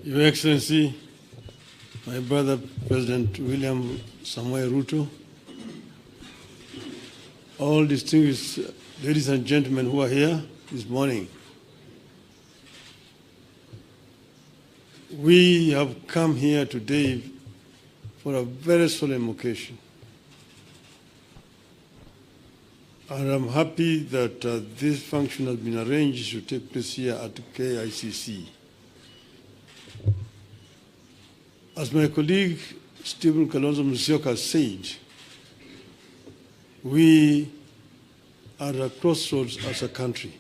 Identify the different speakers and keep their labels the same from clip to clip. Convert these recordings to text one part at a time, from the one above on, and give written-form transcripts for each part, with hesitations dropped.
Speaker 1: Your Excellency, my brother President William Samoei Ruto, all distinguished ladies and gentlemen who are here this morning, we have come here today for a very solemn occasion. And I'm happy that this function has been arranged to take place here at KICC. As my colleague Stephen Kalonzo Musyoka said, we are at a crossroads as a country.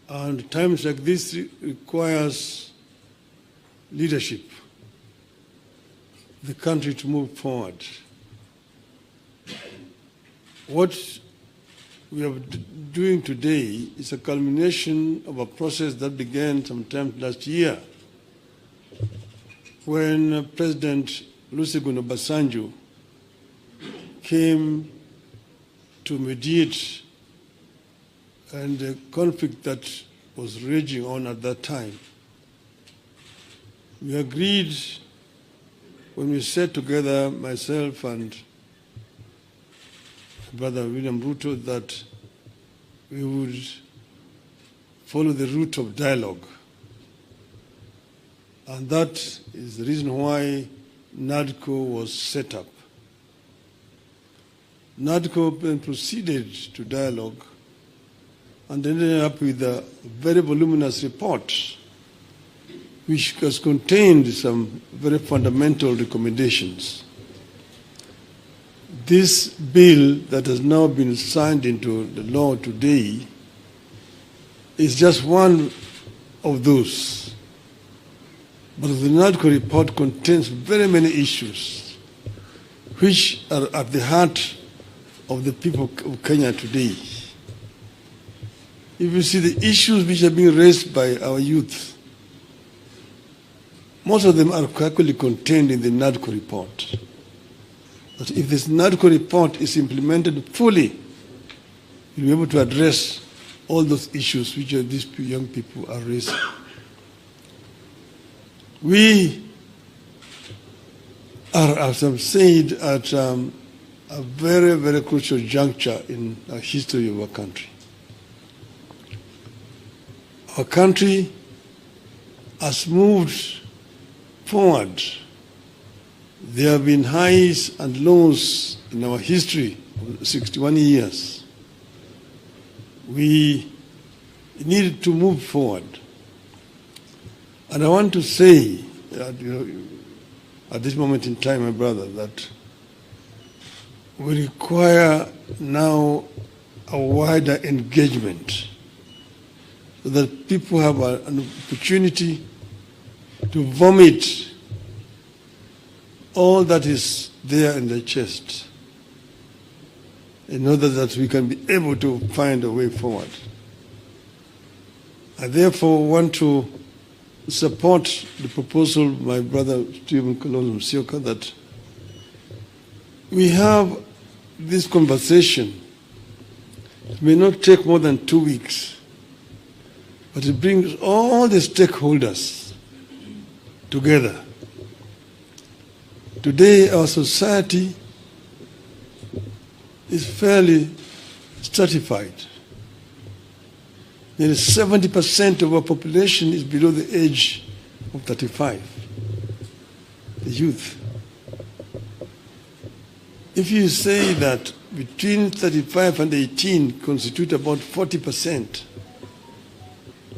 Speaker 1: And times like this requires leadership, the country to move forward. What we are doing today is a culmination of a process that began sometime last year when President Olusegun Obasanjo came to mediate and the conflict that was raging on at that time. We agreed when we sat together, myself and Brother William Ruto, that we would follow the route of dialogue. And that is the reason why NADCO was set up. NADCO then proceeded to dialogue and ended up with a very voluminous report which has contained some very fundamental recommendations. This bill that has now been signed into the law today is just one of those. But the NADCO report contains very many issues which are at the heart of the people of Kenya today. If you see the issues which are being raised by our youth, most of them are actually contained in the NADCO report. But if this NADCO report is implemented fully, you'll be able to address all those issues which these young people are raising. We are, as I've said, at a very, very crucial juncture in the history of our country. Our country has moved forward. There have been highs and lows in our history of 61 years. We needed to move forward. And I want to say, at this moment in time, my brother, that we require now a wider engagement so that people have an opportunity to vomit all that is there in their chest in order that we can be able to find a way forward. I therefore want to support the proposal of my brother Stephen Kalonzo Musyoka that we have this conversation. It may not take more than 2 weeks, but it brings all the stakeholders together. Today, our society is fairly stratified. Nearly 70% of our population is below the age of 35, the youth. If you say that between 35 and 18 constitute about 40%,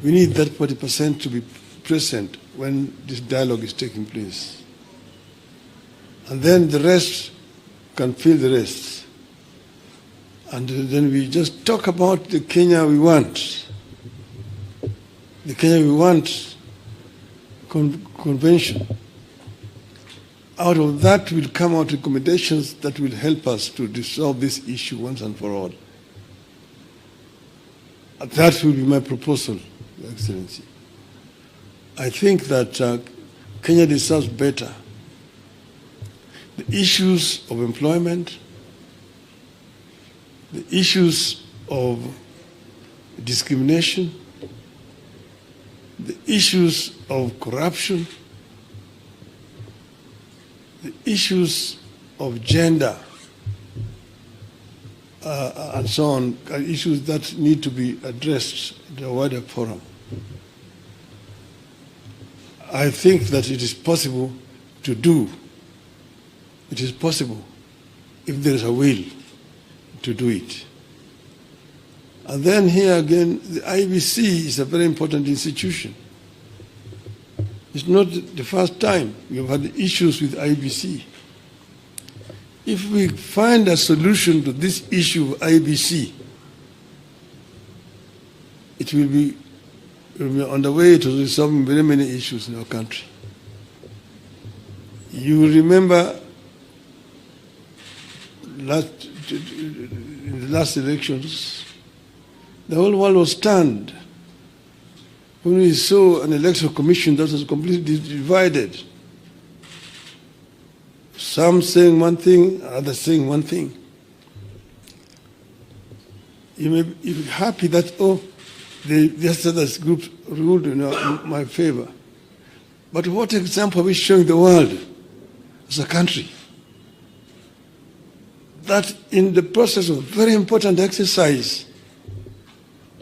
Speaker 1: we need that 40% to be present when this dialogue is taking place. And then the rest can fill the rest. And then we just talk about the Kenya we want. The Kenya we want convention. Out of that will come out recommendations that will help us to resolve this issue once and for all. That will be my proposal, Your Excellency. I think that Kenya deserves better. The issues of employment, the issues of discrimination, the issues of corruption, the issues of gender, and so on, are issues that need to be addressed in a wider forum. I think that it is possible to do. It is possible if there is a will to do it. And then here again, the IBC is a very important institution. It's not the first time we've had issues with IBC. If we find a solution to this issue of IBC, it will be on the way to resolving very many issues in our country. You remember in the last elections, the whole world was stunned when we saw an electoral commission that was completely divided. Some saying one thing, others saying one thing. You may be happy that, the other group ruled in my favor. But what example are we showing the world as a country? That in the process of a very important exercise,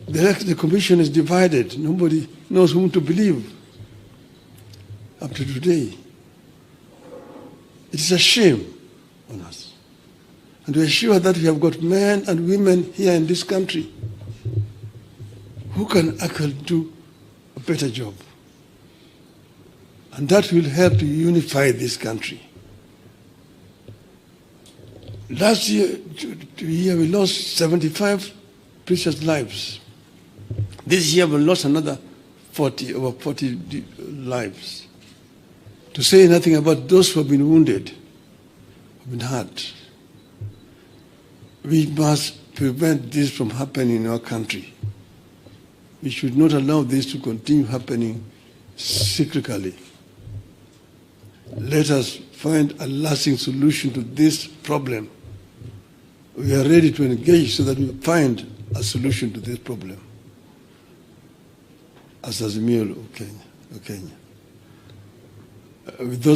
Speaker 1: the commission is divided. Nobody knows whom to believe up to today. It is a shame on us. And we are sure that we have got men and women here in this country who can actually do a better job. And that will help to unify this country. Last year we lost 75 precious lives. This year we lost another over 40 lives. To say nothing about those who have been wounded, who have been hurt. We must prevent this from happening in our country. We should not allow this to continue happening cyclically. Let us find a lasting solution to this problem. We are ready to engage so that we find a solution to this problem. As Azimio of Kenya. With those